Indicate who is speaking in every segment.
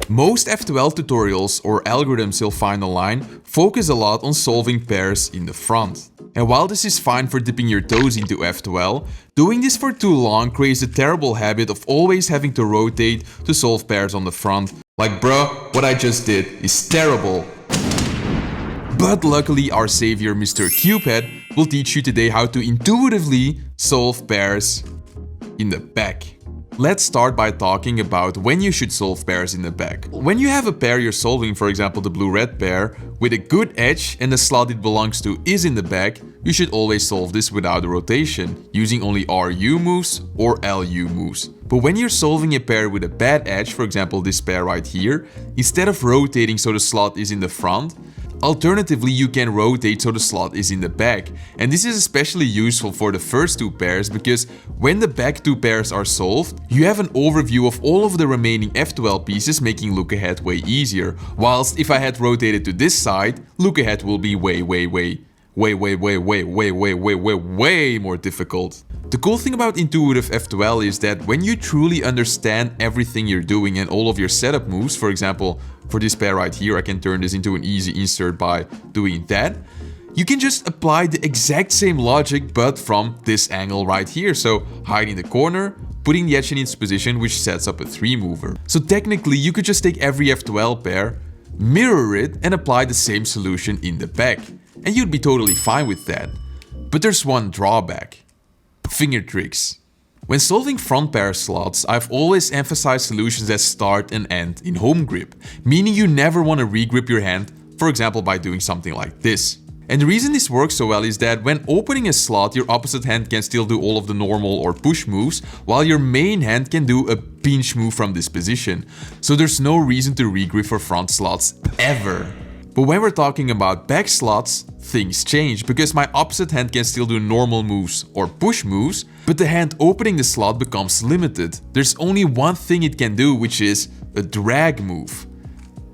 Speaker 1: Most F2L tutorials or algorithms you'll find online focus a lot on solving pairs in the front. And while this is fine for dipping your toes into F2L, doing this for too long creates a terrible habit of always having to rotate to solve pairs on the front. Like, bruh, what I just did is terrible. But luckily our savior Mr. CubeHead will teach you today how to intuitively solve pairs in the back. Let's start by talking about when you should solve pairs in the back. When you have a pair you're solving, for example the blue-red pair, with a good edge and the slot it belongs to is in the back, you should always solve this without a rotation, using only RU moves or LU moves. But when you're solving a pair with a bad edge, for example this pair right here, instead of rotating so the slot is in the front, alternatively, you can rotate so the slot is in the back. And this is especially useful for the first two pairs because when the back two pairs are solved, you have an overview of all of the remaining F2L pieces, making look ahead way easier. Whilst if I had rotated to this side, look ahead will be way more difficult. The cool thing about intuitive F2L is that when you truly understand everything you're doing and all of your setup moves, for example, for this pair right here, I can turn this into an easy insert by doing that. You can just apply the exact same logic but from this angle right here. So hiding the corner, putting the edge in its position, which sets up a 3 mover. So technically you could just take every F2L pair, mirror it and apply the same solution in the back. And you'd be totally fine with that. But there's one drawback. Fingertricks. When solving front pair slots, I've always emphasized solutions that start and end in home grip, meaning you never want to regrip your hand, for example by doing something like this. And the reason this works so well is that when opening a slot, your opposite hand can still do all of the normal or push moves, while your main hand can do a pinch move from this position. So there's no reason to regrip for front slots ever. But when we're talking about back slots, things change because my opposite hand can still do normal moves or push moves, but the hand opening the slot becomes limited. There's only one thing it can do, which is a drag move,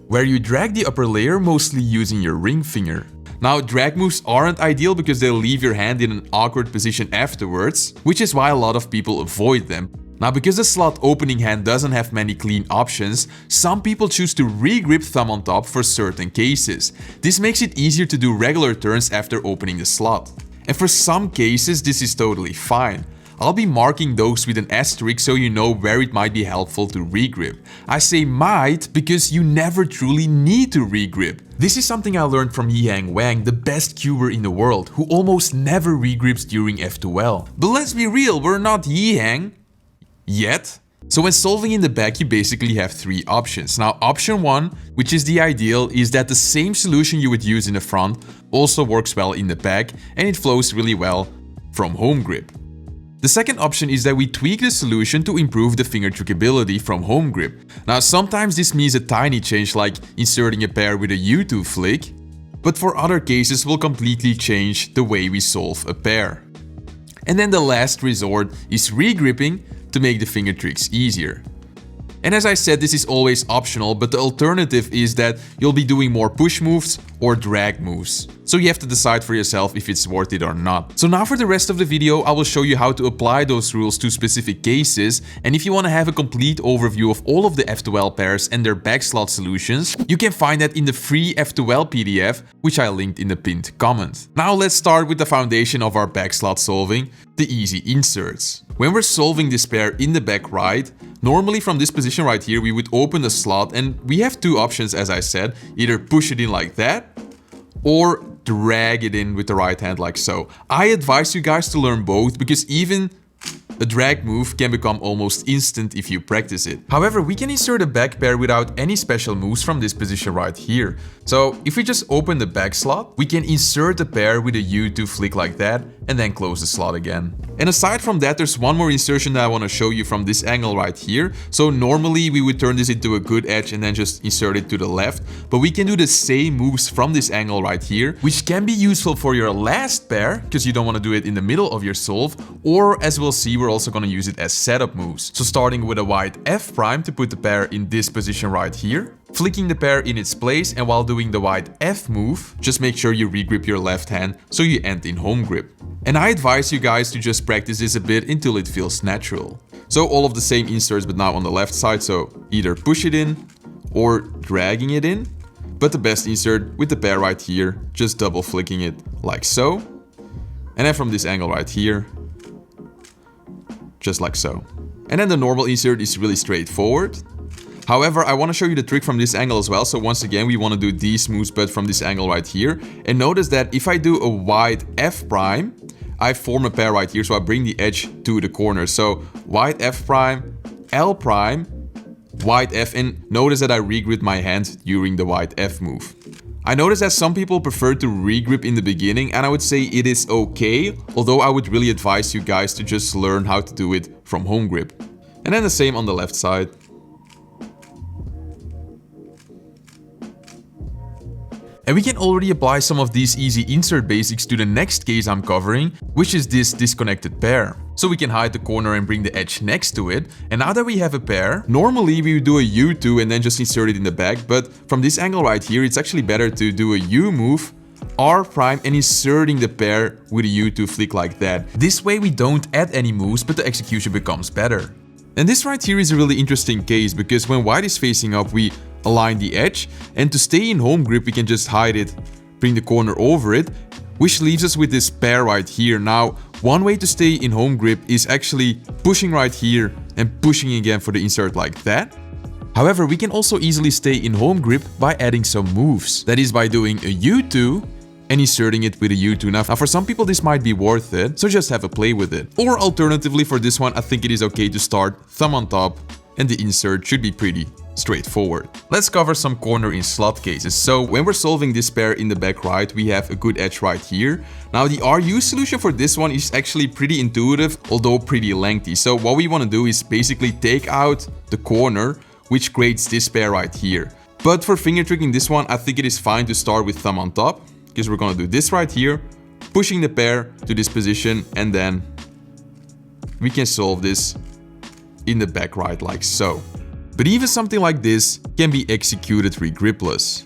Speaker 1: where you drag the upper layer mostly using your ring finger. Now, drag moves aren't ideal because they'll leave your hand in an awkward position afterwards, which is why a lot of people avoid them. Now, because the slot opening hand doesn't have many clean options, some people choose to regrip thumb on top for certain cases. This makes it easier to do regular turns after opening the slot. And for some cases, this is totally fine. I'll be marking those with an asterisk so you know where it might be helpful to regrip. I say might because you never truly need to regrip. This is something I learned from Yihang Wang, the best cuber in the world, who almost never regrips during F2L. But let's be real, we're not Yihang. Yet. So when solving in the back, you basically have 3 options. Now option 1, which is the ideal, is that the same solution you would use in the front also works well in the back and it flows really well from home grip. The second option is that we tweak the solution to improve the finger trickability from home grip. Now sometimes this means a tiny change like inserting a pair with a U2 flick, but for other cases we'll completely change the way we solve a pair. And then the last resort is regripping to make the finger tricks easier. And as I said, this is always optional, but the alternative is that you'll be doing more push moves or drag moves. So you have to decide for yourself if it's worth it or not. So now for the rest of the video, I will show you how to apply those rules to specific cases. And if you want to have a complete overview of all of the F2L pairs and their back slot solutions, you can find that in the free F2L PDF, which I linked in the pinned comment. Now let's start with the foundation of our back slot solving, the easy inserts. When we're solving this pair in the back right, normally from this position right here, we would open the slot and we have 2 options as I said, either push it in like that or drag it in with the right hand like so. I advise you guys to learn both because even a drag move can become almost instant if you practice it. However, we can insert a back pair without any special moves from this position right here. So if we just open the back slot, we can insert a pair with a U2 flick like that and then close the slot again. And aside from that, there's one more insertion that I want to show you from this angle right here. So normally we would turn this into a good edge and then just insert it to the left, but we can do the same moves from this angle right here, which can be useful for your last pair because you don't want to do it in the middle of your solve, or as we'll see, we're also going to use it as setup moves. So starting with a wide F prime to put the pair in this position right here, flicking the pair in its place, and while doing the wide F move, just make sure you regrip your left hand so you end in home grip. And I advise you guys to just practice this a bit until it feels natural. So all of the same inserts but now on the left side, so either push it in or dragging it in. But the best insert with the pair right here, just double flicking it like so. And then from this angle right here, just like so. And then the normal insert is really straightforward. However, I want to show you the trick from this angle as well. So once again, we want to do these moves, but from this angle right here. And notice that if I do a wide F prime, I form a pair right here. So I bring the edge to the corner. So wide F prime, L prime, wide F, and notice that I regrip my hand during the wide F move. I notice that some people prefer to regrip in the beginning, and I would say it is okay, although I would really advise you guys to just learn how to do it from home grip. And then the same on the left side. And we can already apply some of these easy insert basics to the next case I'm covering, which is this disconnected pair. So we can hide the corner and bring the edge next to it. And now that we have a pair, normally we would do a U2 and then just insert it in the back. But from this angle right here, it's actually better to do a U move, R prime, and inserting the pair with a U2 flick like that. This way we don't add any moves, but the execution becomes better. And this right here is a really interesting case because when white is facing up, we align the edge, and to stay in home grip we can just hide it, bring the corner over it, which leaves us with this pair right here. Now, one way to stay in home grip is actually pushing right here and pushing again for the insert like that. However, we can also easily stay in home grip by adding some moves. That is by doing a U2 and inserting it with a U2. Now for some people this might be worth it, so just have a play with it. Or alternatively for this one, I think it is okay to start thumb on top, and the insert should be pretty straightforward. Let's cover some corner in slot cases. So when we're solving this pair in the back right, we have a good edge right here. Now the RU solution for this one is actually pretty intuitive, although pretty lengthy. So what we want to do is basically take out the corner, which creates this pair right here. But for finger tricking this one, I think it is fine to start with thumb on top, because we're gonna do this right here, pushing the pair to this position, and then we can solve this in the back right like so. But even something like this can be executed regripless.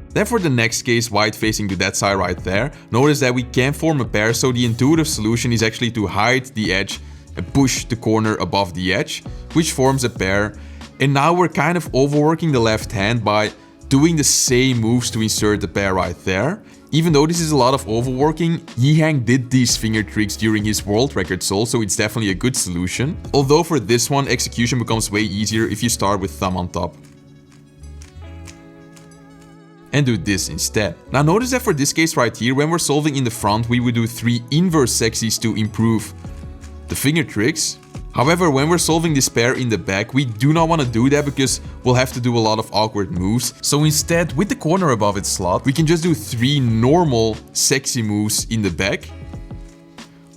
Speaker 1: Then for the next case, white facing to that side right there, notice that we can form a pair, so the intuitive solution is actually to hide the edge and push the corner above the edge, which forms a pair. And now we're kind of overworking the left hand by doing the same moves to insert the pair right there. Even though this is a lot of overworking, Yihang did these finger tricks during his world record solve, so it's definitely a good solution. Although for this one, execution becomes way easier if you start with thumb on top and do this instead. Now notice that for this case right here, when we're solving in the front, we would do 3 inverse sexies to improve the finger tricks. However, when we're solving this pair in the back, we do not want to do that because we'll have to do a lot of awkward moves. So instead, with the corner above its slot, we can just do 3 normal sexy moves in the back,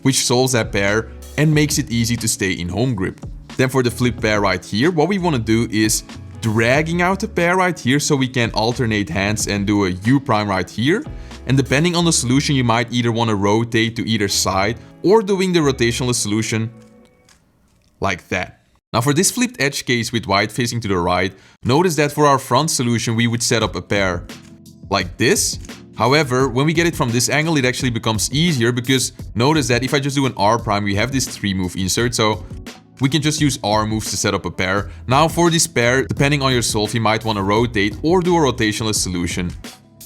Speaker 1: which solves that pair and makes it easy to stay in home grip. Then for the flip pair right here, what we want to do is dragging out the pair right here so we can alternate hands and do a U prime right here. And depending on the solution, you might either want to rotate to either side or doing the rotational solution like that. Now for this flipped edge case with white facing to the right, notice that for our front solution we would set up a pair like this. However, when we get it from this angle, it actually becomes easier because notice that if I just do an R prime, we have this 3 move insert, so we can just use R moves to set up a pair. Now for this pair, depending on your solve, you might want to rotate or do a rotational solution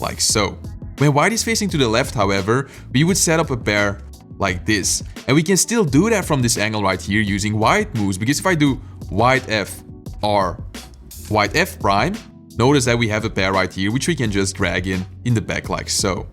Speaker 1: like so. When white is facing to the left, however, we would set up a pair like this. And we can still do that from this angle right here using white moves, because if I do white F, R, white F prime, notice that we have a pair right here which we can just drag in the back like so.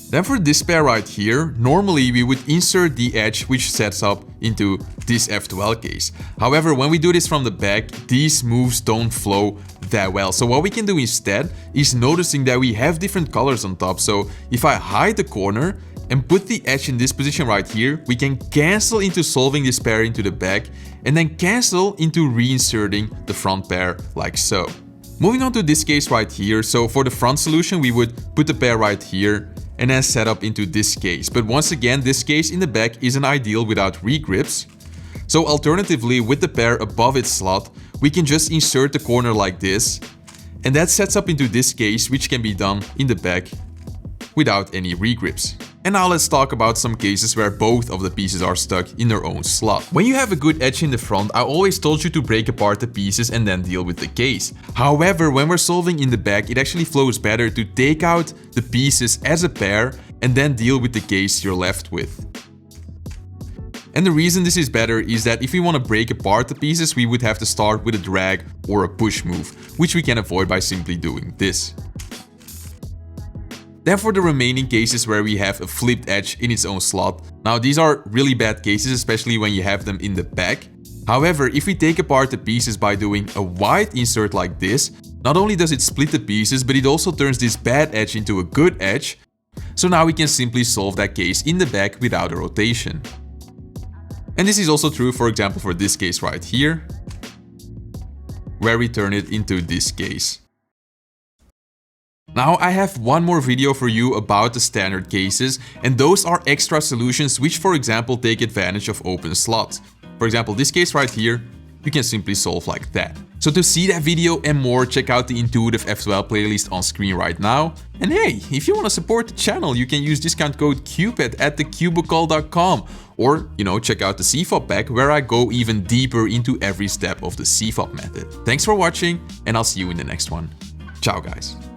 Speaker 1: Then for this pair right here, normally we would insert the edge which sets up into this F2L case. However, when we do this from the back, these moves don't flow that well. So what we can do instead is noticing that we have different colors on top. So if I hide the corner and put the edge in this position right here, we can cancel into solving this pair into the back and then cancel into reinserting the front pair like so. Moving on to this case right here, so for the front solution we would put the pair right here and then set up into this case. But once again, this case in the back isn't ideal without regrips. So alternatively, with the pair above its slot, we can just insert the corner like this, and that sets up into this case, which can be done in the back without any regrips. And now let's talk about some cases where both of the pieces are stuck in their own slot. When you have a good edge in the front, I always told you to break apart the pieces and then deal with the case. However, when we're solving in the back, it actually flows better to take out the pieces as a pair and then deal with the case you're left with. And the reason this is better is that if we want to break apart the pieces, we would have to start with a drag or a push move, which we can avoid by simply doing this. Then for the remaining cases where we have a flipped edge in its own slot, now these are really bad cases, especially when you have them in the back. However, if we take apart the pieces by doing a wide insert like this, not only does it split the pieces, but it also turns this bad edge into a good edge. So now we can simply solve that case in the back without a rotation. And this is also true, for example, for this case right here, where we turn it into this case. Now I have one more video for you about the standard cases, and those are extra solutions which, for example, take advantage of open slots. For example, this case right here, you can simply solve like that. So to see that video and more, check out the Intuitive F2L playlist on screen right now. And hey, if you want to support the channel, you can use discount code CubeHead at thecubicle.com, or check out the CFOP pack where I go even deeper into every step of the CFOP method. Thanks for watching, and I'll see you in the next one. Ciao guys.